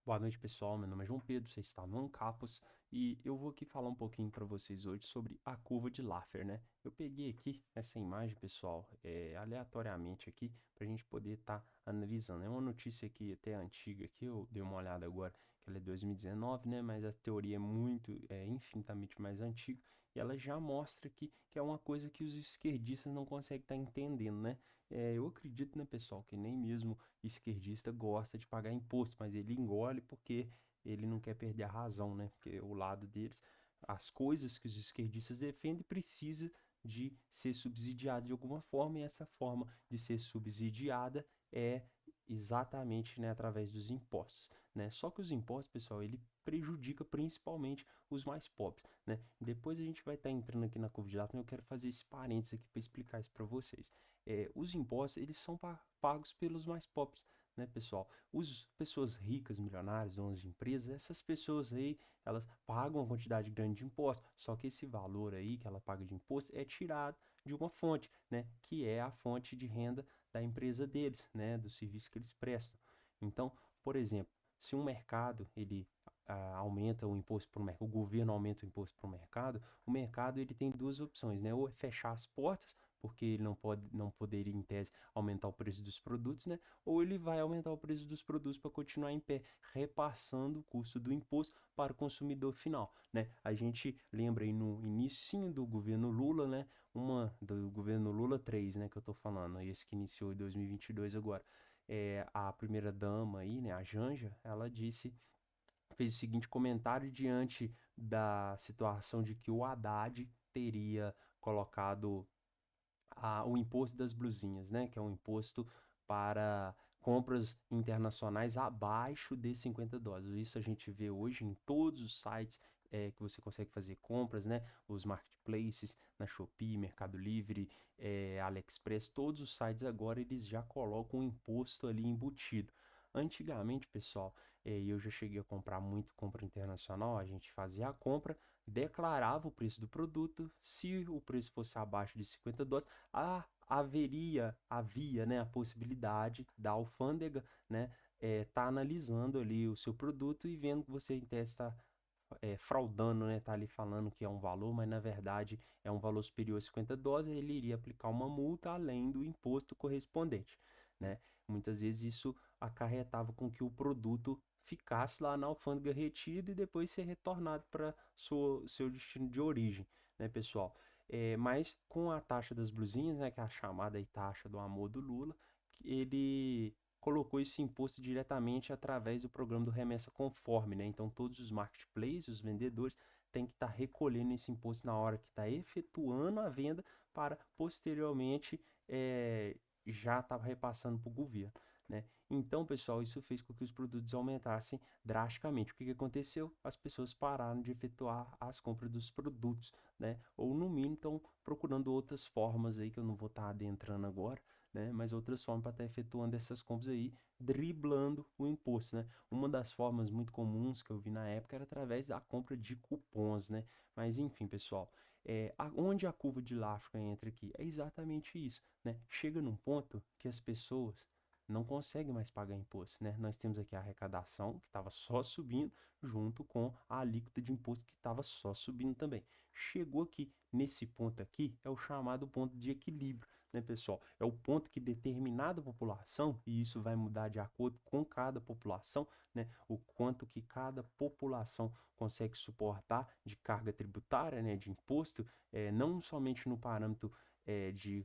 Boa noite, pessoal. Meu nome é João Pedro, você está no Ancapos e eu vou aqui falar um pouquinho para vocês hoje sobre a curva de Laffer, né? Eu peguei aqui essa imagem, pessoal, aleatoriamente aqui para a gente poder estar analisando. É uma notícia aqui até antiga aqui, eu dei uma olhada agora, que ela é 2019, né? Mas a teoria é infinitamente mais antiga e ela já mostra que é uma coisa que os esquerdistas não conseguem estar entendendo, né? Eu acredito, né, pessoal, que nem mesmo esquerdista gosta de pagar imposto, mas ele engole porque ele não quer perder a razão, né? Porque o lado deles, as coisas que os esquerdistas defendem precisa de ser subsidiado de alguma forma, e essa forma de ser subsidiada é exatamente, né, através dos impostos, né? Só que os impostos, pessoal, ele prejudica principalmente os mais pobres, né? Depois a gente vai estar entrando aqui na curva de Laffer, mas eu quero fazer esse parênteses aqui para explicar isso para vocês. Os impostos, eles são pagos pelos mais pobres, né, pessoal? As pessoas ricas, milionárias, donas de empresas, essas pessoas aí, elas pagam uma quantidade grande de imposto, só que esse valor aí que ela paga de imposto é tirado de uma fonte, né, que é a fonte de renda da empresa deles, né, do serviço que eles prestam. Então, por exemplo, se um mercado, ele aumenta o imposto para o mercado, o governo aumenta o imposto para o mercado ele tem duas opções, né? Ou é fechar as portas, porque ele não poderia, em tese, aumentar o preço dos produtos, né? Ou ele vai aumentar o preço dos produtos para continuar em pé, repassando o custo do imposto para o consumidor final, né? A gente lembra aí no início do governo Lula, né? Do governo Lula 3, né? Que eu tô falando, esse que iniciou em 2022 agora. A primeira dama aí, né? A Janja, ela fez o seguinte comentário diante da situação de que o Haddad teria colocado o imposto das blusinhas, né? Que é um imposto para compras internacionais abaixo de US$ 50. Isso a gente vê hoje em todos os sites que você consegue fazer compras, né? Os marketplaces, na Shopee, Mercado Livre, AliExpress, todos os sites agora eles já colocam o imposto ali embutido. Antigamente, pessoal, eu já cheguei a comprar muito compra internacional, a gente fazia a compra, declarava o preço do produto, se o preço fosse abaixo de US$ 50, havia, né, a possibilidade da alfândega, né, tá analisando ali o seu produto e vendo que você em tese está fraudando, né, tá ali falando que é um valor, mas na verdade é um valor superior a US$ 50, ele iria aplicar uma multa além do imposto correspondente, né? Muitas vezes isso acarretava com que o produto ficasse lá na alfândega retido e depois ser retornado para seu destino de origem, né, pessoal? Mas com a taxa das blusinhas, né, que é a chamada aí taxa do amor do Lula, que ele colocou esse imposto diretamente através do programa do Remessa Conforme, né? Então todos os marketplaces, os vendedores, têm que estar recolhendo esse imposto na hora que está efetuando a venda para posteriormente já estar repassando para o governo, né? Então, pessoal, isso fez com que os produtos aumentassem drasticamente. O que aconteceu? As pessoas pararam de efetuar as compras dos produtos, né? Ou no mínimo estão procurando outras formas aí que eu não vou estar adentrando agora, né? Mas outras formas para estar efetuando essas compras aí, driblando o imposto, né? Uma das formas muito comuns que eu vi na época era através da compra de cupons, né? Mas enfim, pessoal, onde a curva de Laffer entra aqui? É exatamente isso, né? Chega num ponto que as pessoas não conseguem mais pagar imposto, né? Nós temos aqui a arrecadação que estava só subindo, junto com a alíquota de imposto que estava só subindo também. Chegou aqui, nesse ponto aqui, é o chamado ponto de equilíbrio, né, pessoal? É o ponto que determinada população, e isso vai mudar de acordo com cada população, né? O quanto que cada população consegue suportar de carga tributária, né, de imposto, não somente no parâmetro de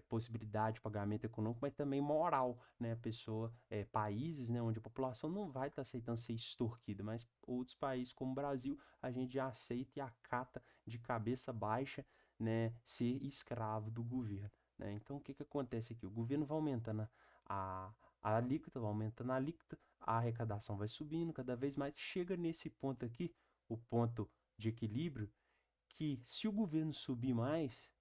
possibilidade de pagamento econômico, mas também moral, né? A pessoa, países, né, onde a população não vai estar aceitando ser extorquida, mas outros países como o Brasil, a gente já aceita e acata de cabeça baixa, né, ser escravo do governo, né? Então, o que que acontece aqui? O governo vai aumentando a alíquota, vai aumentando a alíquota, a arrecadação vai subindo cada vez mais, chega nesse ponto aqui, o ponto de equilíbrio, que se o governo subir mais,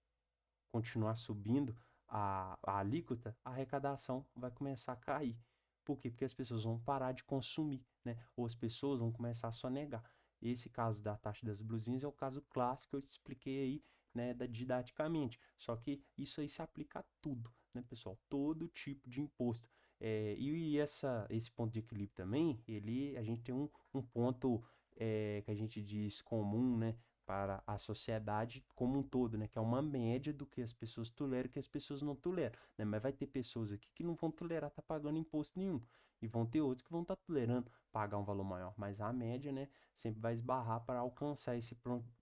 continuar subindo a alíquota, a arrecadação vai começar a cair. Por quê? Porque as pessoas vão parar de consumir, né? Ou as pessoas vão começar a sonegar. Esse caso da taxa das blusinhas é o caso clássico que eu te expliquei aí, né, didaticamente. Só que isso aí se aplica a tudo, né, pessoal? Todo tipo de imposto. Esse ponto de equilíbrio também, a gente tem um ponto que a gente diz comum, né, para a sociedade como um todo, né, que é uma média do que as pessoas toleram e que as pessoas não toleram, né, mas vai ter pessoas aqui que não vão tolerar estar pagando imposto nenhum, e vão ter outros que vão estar tolerando pagar um valor maior, mas a média, né, sempre vai esbarrar para alcançar esse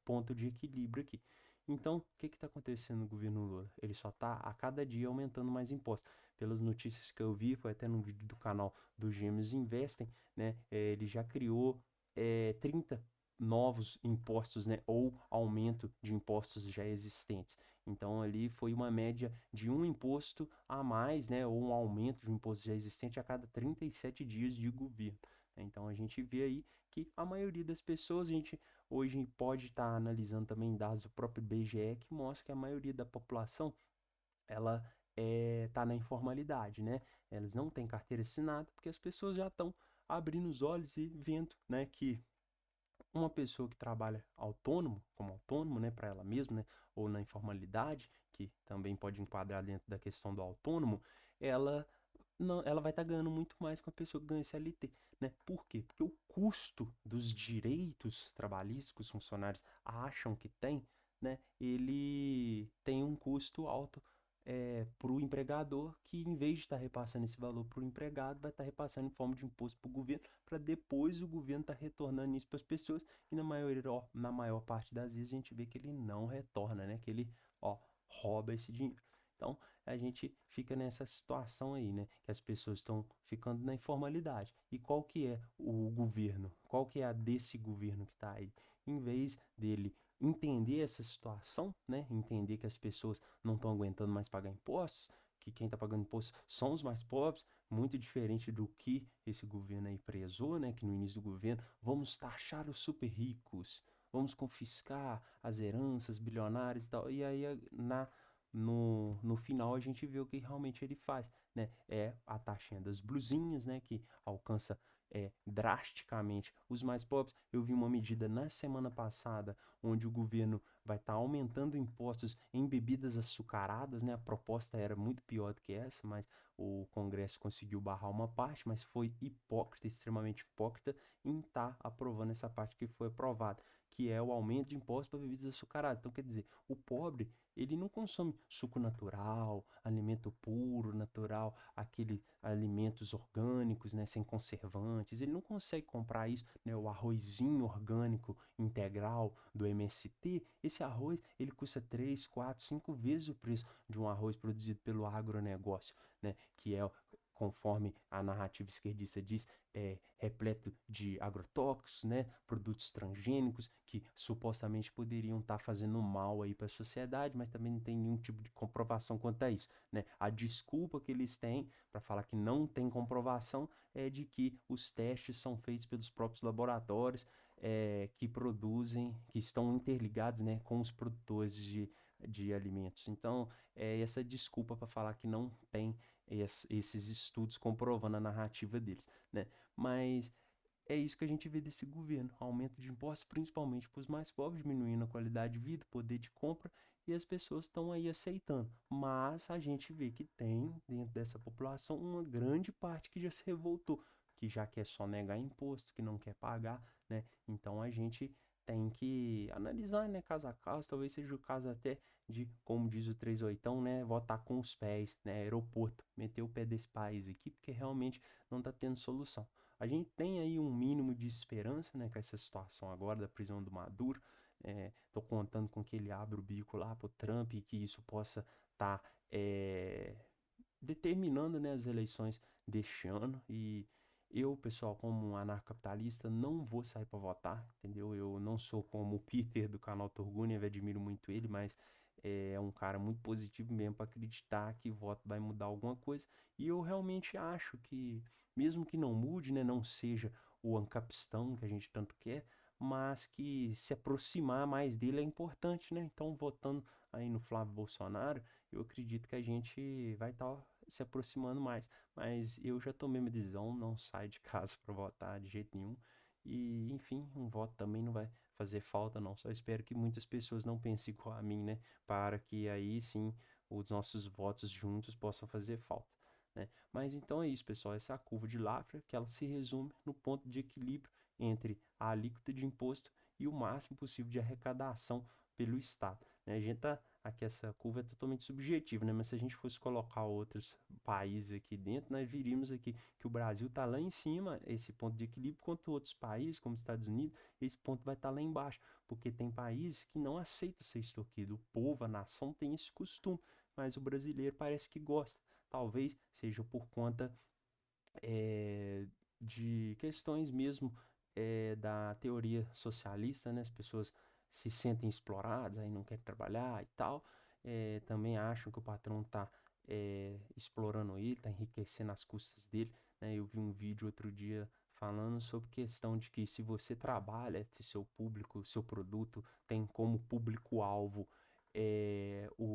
ponto de equilíbrio aqui. Então, o que está acontecendo no governo Lula? Ele só está a cada dia aumentando mais impostos. Pelas notícias que eu vi, foi até num vídeo do canal do Gêmeos Investem, né? Ele já criou 30 novos impostos, né? Ou aumento de impostos já existentes. Então, ali foi uma média de um imposto a mais, né? Ou um aumento de um imposto já existente a cada 37 dias de governo. Então, a gente vê aí que a maioria das pessoas, a gente hoje pode estar analisando também dados do próprio IBGE que mostra que a maioria da população ela está na informalidade, né? Elas não têm carteira assinada porque as pessoas já estão abrindo os olhos e vendo, né, que uma pessoa que trabalha autônomo, como autônomo, né, para ela mesma, né, ou na informalidade, que também pode enquadrar dentro da questão do autônomo, ela não, ela vai estar ganhando muito mais com a pessoa que ganha CLT, né? Por quê? Porque o custo dos direitos trabalhistas que os funcionários acham que tem, né? Ele tem um custo alto para o empregador, que em vez de estar repassando esse valor para o empregado, vai estar repassando em forma de imposto para o governo, para depois o governo estar retornando isso para as pessoas, e na maior parte das vezes a gente vê que ele não retorna, né? Que ele, ó, rouba esse dinheiro. Então, a gente fica nessa situação aí, né? Que as pessoas estão ficando na informalidade. E qual que é o governo? Qual que é a desse governo que está aí? Em vez dele entender essa situação, né? Entender que as pessoas não estão aguentando mais pagar impostos, que quem está pagando impostos são os mais pobres, muito diferente do que esse governo aí prezou, né? Que no início do governo, vamos taxar os super ricos, vamos confiscar as heranças bilionárias e tal. E aí, no final a gente vê o que realmente ele faz, né? É a taxinha das blusinhas, né? Que alcança drasticamente os mais pobres. Eu vi uma medida na semana passada onde o governo vai estar aumentando impostos em bebidas açucaradas, né? A proposta era muito pior do que essa, mas o Congresso conseguiu barrar uma parte, mas foi hipócrita, extremamente hipócrita, em estar aprovando essa parte que foi aprovada, que é o aumento de impostos para bebidas açucaradas. Então, quer dizer, o pobre ele não consome suco natural, alimento puro, natural, aquele alimentos orgânicos, né, sem conservantes. Ele não consegue comprar isso, né, o arrozinho orgânico integral do MST. Esse arroz, ele custa 3, 4, 5 vezes o preço de um arroz produzido pelo agronegócio, né, que é conforme a narrativa esquerdista diz, repleto de agrotóxicos, né, produtos transgênicos que supostamente poderiam estar fazendo mal aí para a sociedade, mas também não tem nenhum tipo de comprovação quanto a isso, né? A desculpa que eles têm para falar que não tem comprovação é de que os testes são feitos pelos próprios laboratórios que produzem, que estão interligados, né, com os produtores de alimentos. Então, é essa desculpa para falar que não tem esses estudos comprovando a narrativa deles, né? Mas é isso que a gente vê desse governo, aumento de impostos, principalmente para os mais pobres, diminuindo a qualidade de vida, poder de compra, e as pessoas estão aí aceitando. Mas a gente vê que tem, dentro dessa população, uma grande parte que já se revoltou, que já quer só negar imposto, que não quer pagar, né? Então a gente tem que analisar, né, caso a caso, talvez seja o caso até de, como diz o 38, né, votar com os pés, né, aeroporto, meter o pé desse país aqui, porque realmente não está tendo solução. A gente tem aí um mínimo de esperança, né, com essa situação agora da prisão do Maduro. Tô contando com que ele abra o bico lá pro Trump e que isso possa estar determinando, né, as eleições deste ano. E eu, pessoal, como um anarcocapitalista, não vou sair para votar, entendeu? Eu não sou como o Peter do canal Turguniev, admiro muito ele, mas é um cara muito positivo mesmo para acreditar que voto vai mudar alguma coisa. E eu realmente acho que, mesmo que não mude, né, não seja o ancapistão que a gente tanto quer, mas que se aproximar mais dele é importante, né? Então, votando aí no Flávio Bolsonaro, eu acredito que a gente vai estar se aproximando mais. Mas eu já tomei minha decisão, não saio de casa para votar de jeito nenhum. E, enfim, um voto também não vai fazer falta, não. Só espero que muitas pessoas não pensem igual a mim, né? Para que aí sim os nossos votos juntos possam fazer falta, né? Mas então é isso, pessoal, essa é a curva de Laffer, que ela se resume no ponto de equilíbrio entre a alíquota de imposto e o máximo possível de arrecadação pelo Estado, né? A gente tá aqui, essa curva é totalmente subjetiva, né? Mas se a gente fosse colocar outros países aqui dentro, nós viríamos aqui que o Brasil está lá em cima, esse ponto de equilíbrio, enquanto outros países, como os Estados Unidos, esse ponto vai estar lá embaixo, porque tem países que não aceitam ser extorquido. O povo, a nação tem esse costume, mas o brasileiro parece que gosta. Talvez seja por conta é, de questões mesmo da teoria socialista, né? As pessoas se sentem exploradas, aí não querem trabalhar e tal. Também acham que o patrão está explorando ele, está enriquecendo às custas dele, né? Eu vi um vídeo outro dia falando sobre questão de que se você trabalha, se seu público, seu produto tem como público-alvo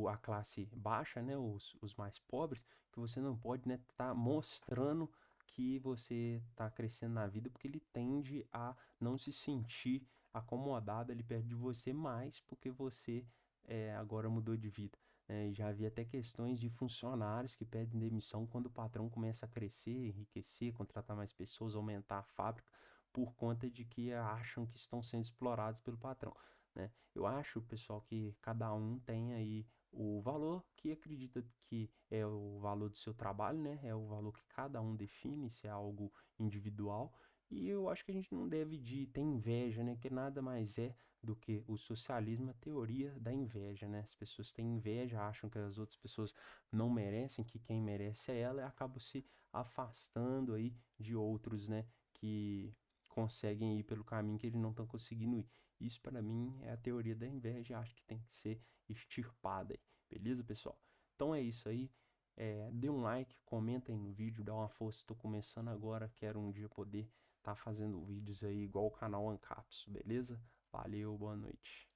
a classe baixa, né? Os mais pobres, que você não pode, né, tá mostrando que você está crescendo na vida, porque ele tende a não se sentir acomodado ali perto de você mais, porque você agora mudou de vida, né? E já havia até questões de funcionários que pedem demissão quando o patrão começa a crescer, enriquecer, contratar mais pessoas, aumentar a fábrica, por conta de que acham que estão sendo explorados pelo patrão, né? Eu acho, pessoal, que cada um tem aí o valor que acredita que é o valor do seu trabalho, né? É o valor que cada um define, se é algo individual. E eu acho que a gente não deve de ter inveja, né? Que nada mais é do que o socialismo, a teoria da inveja, né? As pessoas têm inveja, acham que as outras pessoas não merecem, que quem merece é ela, e acabam se afastando aí de outros, né? Que conseguem ir pelo caminho que eles não estão conseguindo ir. Isso para mim é a teoria da inveja, acho que tem que ser extirpada aí. Beleza, pessoal? Então é isso aí. Dê um like, comenta aí no vídeo, dá uma força. Estou começando agora, quero um dia poder estar fazendo vídeos aí igual o canal Ancaps, beleza? Valeu, boa noite.